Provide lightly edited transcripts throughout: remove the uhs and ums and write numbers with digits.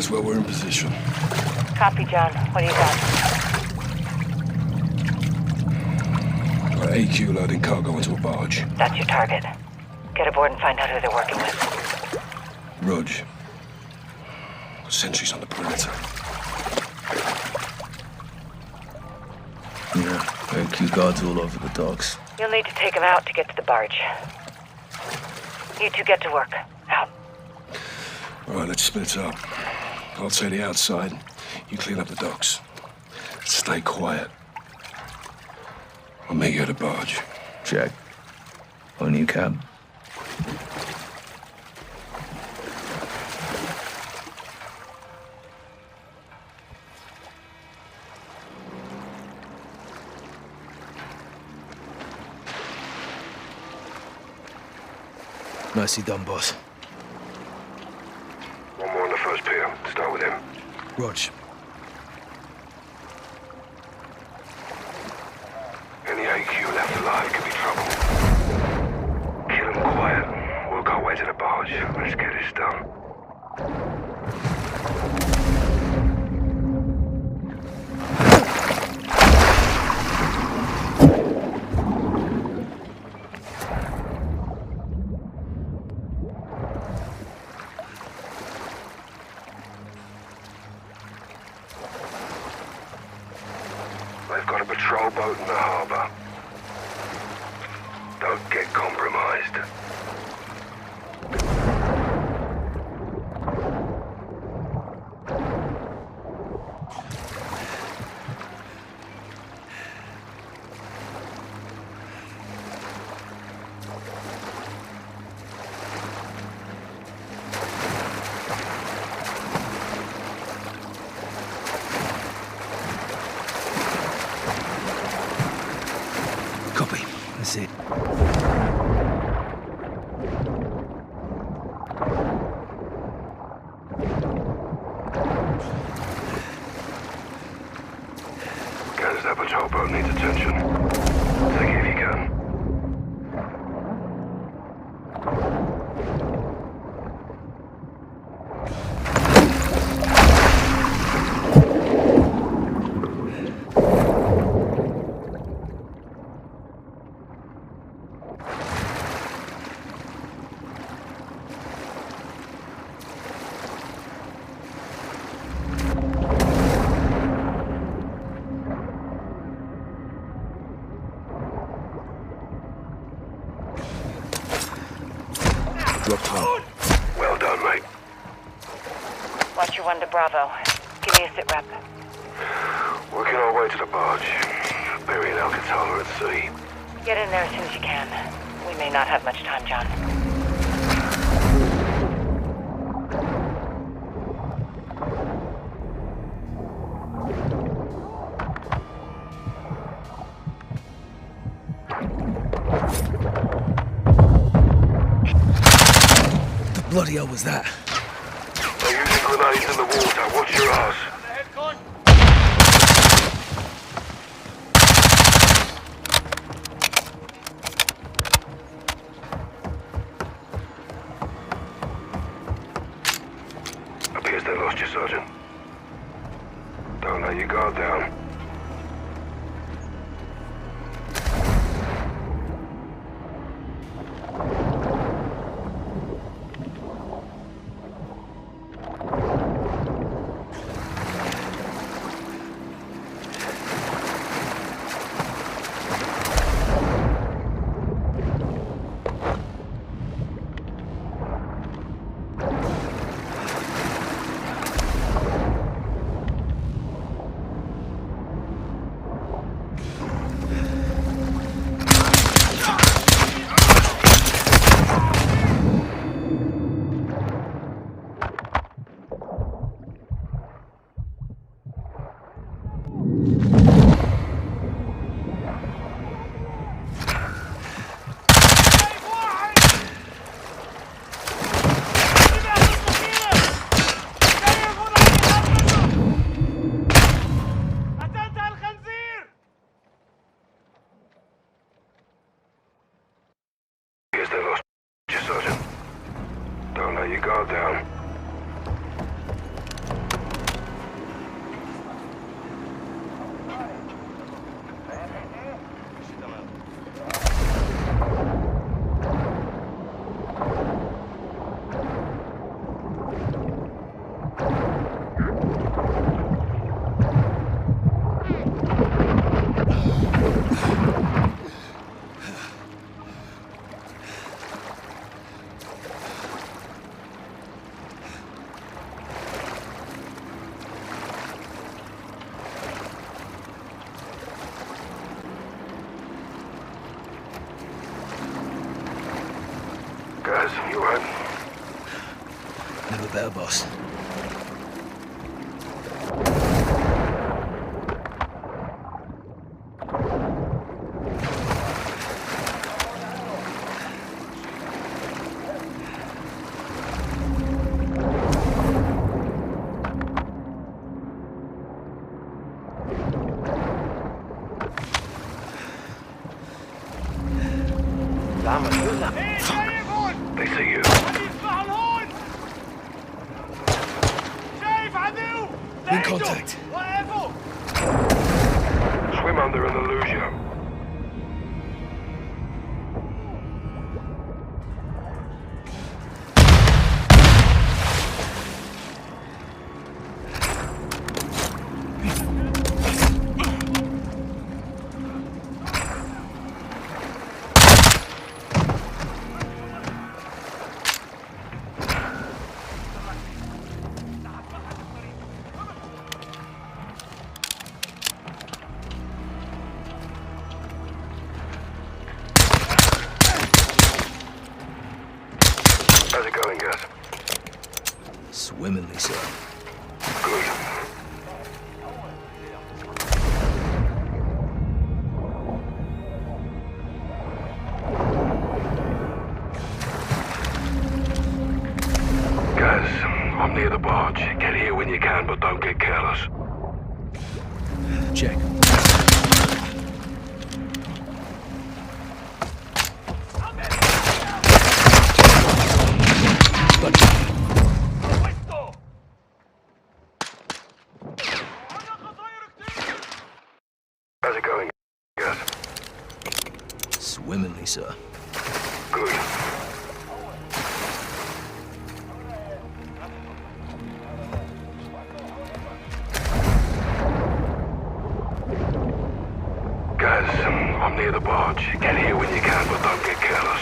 advise while we're in position. Copy, John. What do you got? Got AQ loading cargo into a barge. That's your target. Get aboard and find out who they're working with. Rudge. Sentries on the perimeter. Yeah, AQ guards all over the docks. You'll need to take them out to get to the barge. You two get to work. Out. All right, let's split up. I'll take the outside. You clean up the docks. Stay quiet. I'll meet you at the barge. Check. On you, Cab. Nicely done, boss. One more on the first pier. Start with him. Rog. Any AQ left alive could be trouble. Kill him quiet. Work our way to the barge. Let's get this done. They've got a patrol boat in the harbor. Don't get compromised. Copy. That's it. Guys, that patrol boat needs attention. Take it if you can. Drop top. Well done, mate. Watch your one to Bravo. Give me a sit rep. Working our way to the barge. Burying Alcatala at sea. Get in there as soon as you can. We may not have much time, John. Bloody hell was that? They're using grenades in the water. Watch your ass. Appears they lost you, Sergeant. Don't let your guard down. Don't let your guard down. Guys, you alright? Never better, boss. They see you. In contact. Swim under and they'll lose you. How's it going, guys? Swimmingly, sir. Good. Guys, I'm near the barge. Get here when you can, but don't get careless. Check. How's it going, guys? Swimmingly, sir. Good. Guys, I'm near the barge. Get here when you can, but don't get careless.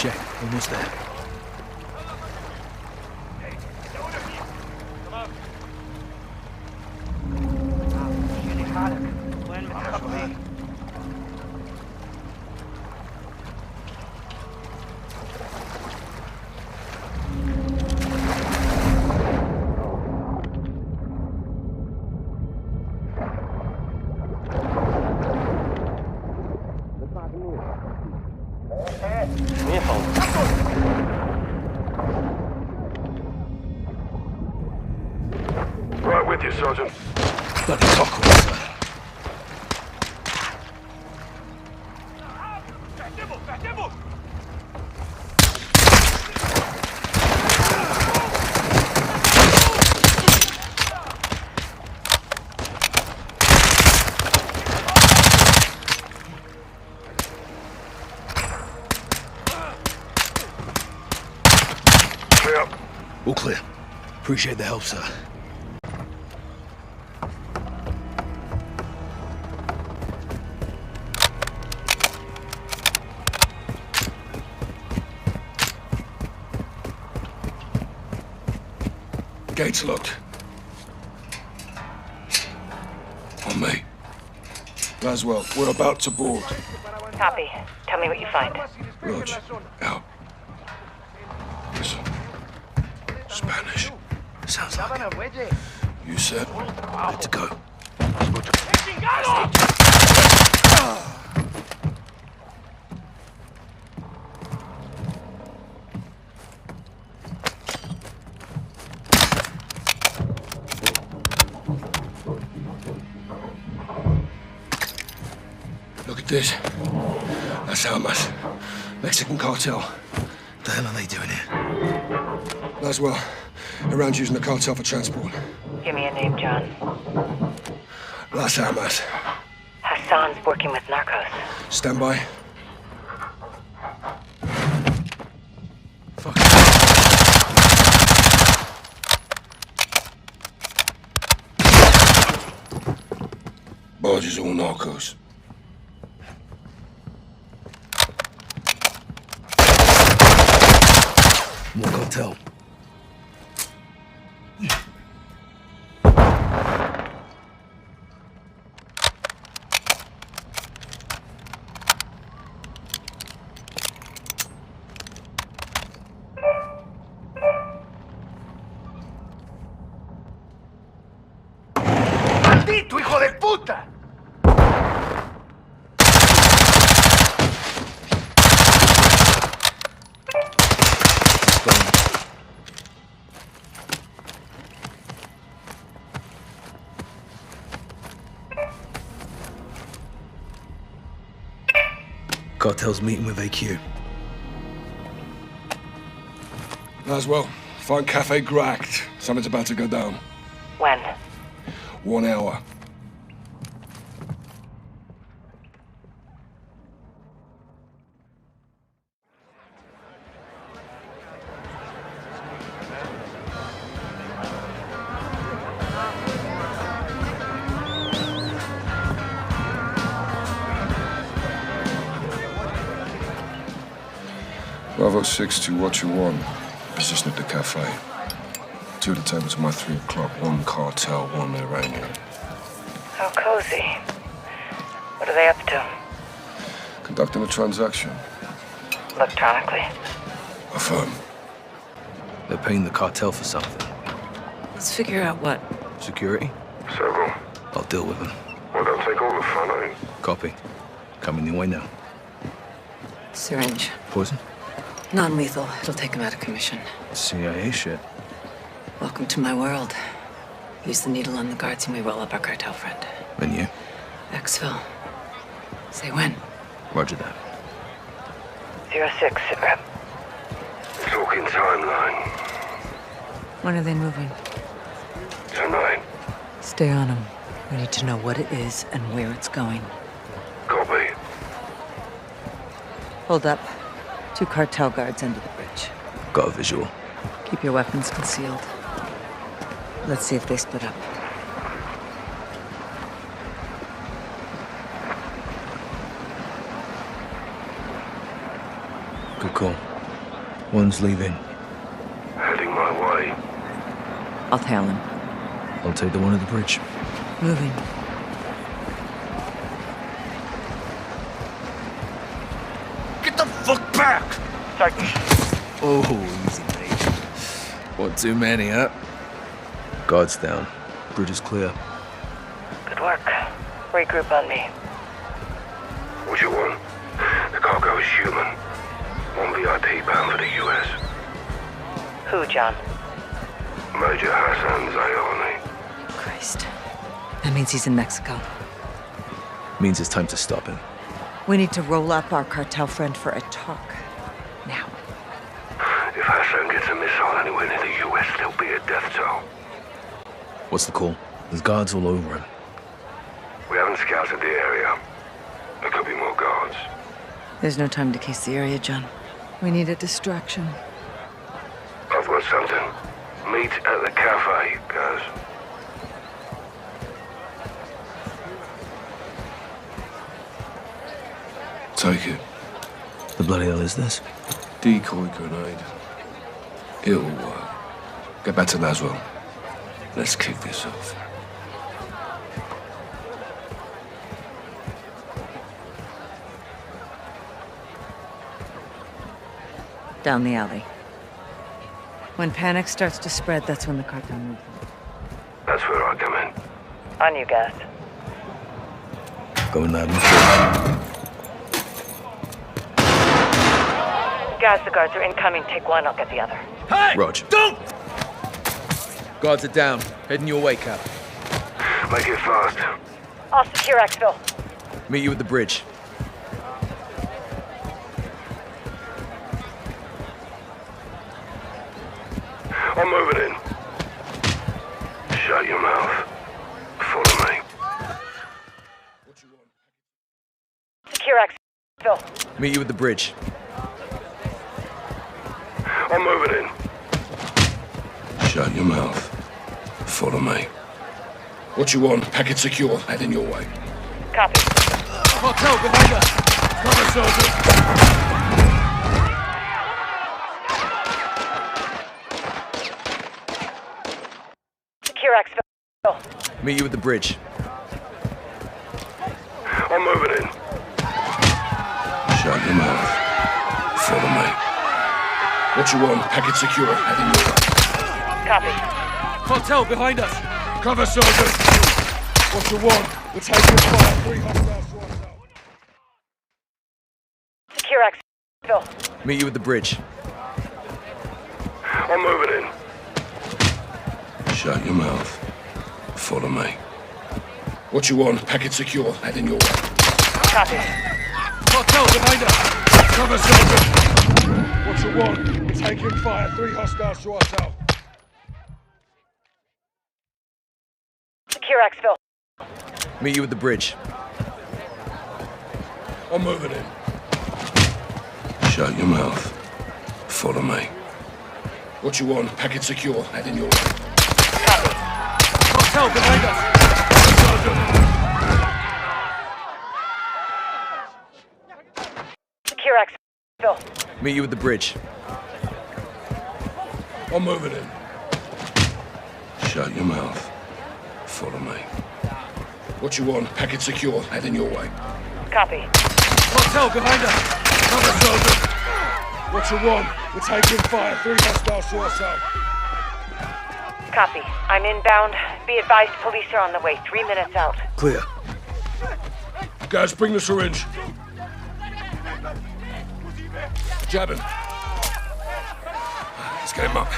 Check. Almost there. Right with you, Sergeant. Bloody cockerel, sir. Clear. All clear. Appreciate the help, sir. Gates locked. On me. Laswell, we're about to board. Copy. Tell me what you find. Rog, out. Listen. Spanish. Sounds like it. You said? Good to go. Look at this. That's Almas. Mexican cartel. What the hell are they doing here? Laswell, around using the cartel for transport. Give me a name, John. Las Almas. Hassan's working with narcos. Stand by. Fuck. Barge is all narcos. More cartel. Cartel's meeting with AQ. Laswell, find Cafe Gracht. Something's about to go down. When? 1 hour. Bravo 6 to what you want. Position at the cafe. 2 to table to my 3 o'clock. 1 cartel, 1 Iranian. How cozy. What are they up to? Conducting a transaction. Electronically. Affirm. They're paying the cartel for something. Let's figure out what. Security? Several. I'll deal with them. Well, don't take all the fun, eh? Copy. Coming your way now. Syringe. Poison? Non-lethal. It'll take him out of commission. CIA shit. Welcome to my world. Use the needle on the guards and we roll up our cartel friend. And you? Exfil. Say when. Roger that. 06, sitrep. Talking timeline. When are they moving? Tonight. Stay on them. We need to know what it is and where it's going. Copy. Hold up. 2 cartel guards under the bridge. Got a visual. Keep your weapons concealed. Let's see if they split up. Good call. One's leaving. Heading my way. I'll tail him. I'll take the one at the bridge. Moving. Get the fuck back! Oh, easy, mate. One too many, huh? Guards down. Bridge is clear. Good work. Regroup on me. What you want? The cargo is human. 1 VIP bound for the US. Who, John? Major Hassan Zayani. Christ. That means he's in Mexico. Means it's time to stop him. We need to roll up our cartel friend for a talk. Now. If Hassan gets a missile anywhere near the US, there'll be a death toll. What's the call? There's guards all over him. We haven't scouted the area. There could be more guards. There's no time to case the area, John. We need a distraction. I've got something. Meet at the cafe, guys. Take it. The bloody hell is this? Decoy grenade. It'll work. Get back to Laswell. Let's kick this off. Down the alley. When panic starts to spread, that's when the cartel moves. That's where I come in. On you, Gas. Going loud and clear. Gas, the guards are incoming. Take one, I'll get the other. Hey! Roger. Don't! Guards are down. Heading your way, Cap. Make it fast. I'll secure Exfil. Meet you at the bridge. I'm moving in. Shut your mouth. Follow me. Secure Exfil. Meet you at the bridge. I'm moving in. Shut your mouth. Follow me. What you want? Packet secure. Heading your way. Copy. Cartel behind us! Cover, soldiers! Secure Exfil. Meet you at the bridge. I'm moving in. Shut your mouth. Follow me. What you want? Packet secure. Heading your way. Copy. Cartel behind us! Cover, soldiers! What you want? We're taking fire. 3 hostiles to us out. Secure Exfil. Meet you at the bridge. I'm moving in. Shut your mouth. Follow me. What you want? Packet secure. Heading your way. Copy. Cartel behind us! Cover, Sergeant! What you want? We're taking fire. 3 hostiles to our south. Secure exfil. Meet you at the bridge. I'm moving in. Shut your mouth. Follow me. What you want? Packet secure. Heading your way. Cartel behind us! Secure exfil. Meet you at the bridge. I'm moving in. Shut your mouth. Follow me. What you want? Packet secure. Heading your way. Copy. Cartel behind us! Cover, Sergeant! What you want? We're taking fire. 3 hostiles to our south. Copy. I'm inbound. Be advised, police are on the way. 3 minutes out. Clear. Guys, bring the syringe. Jabbing. Let's get him up.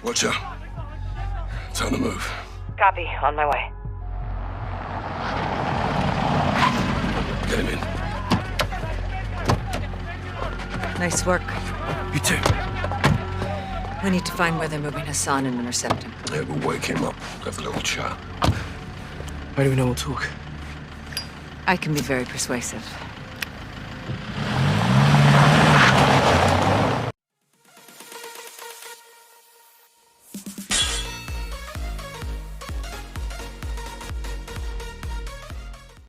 Watch out. Time to move. Copy. On my way. Get him in. Nice work. You too. We need to find where they're moving Hassan and intercept him. Yeah, we'll wake him up. Have a little chat. Why do we know we'll talk? I can be very persuasive.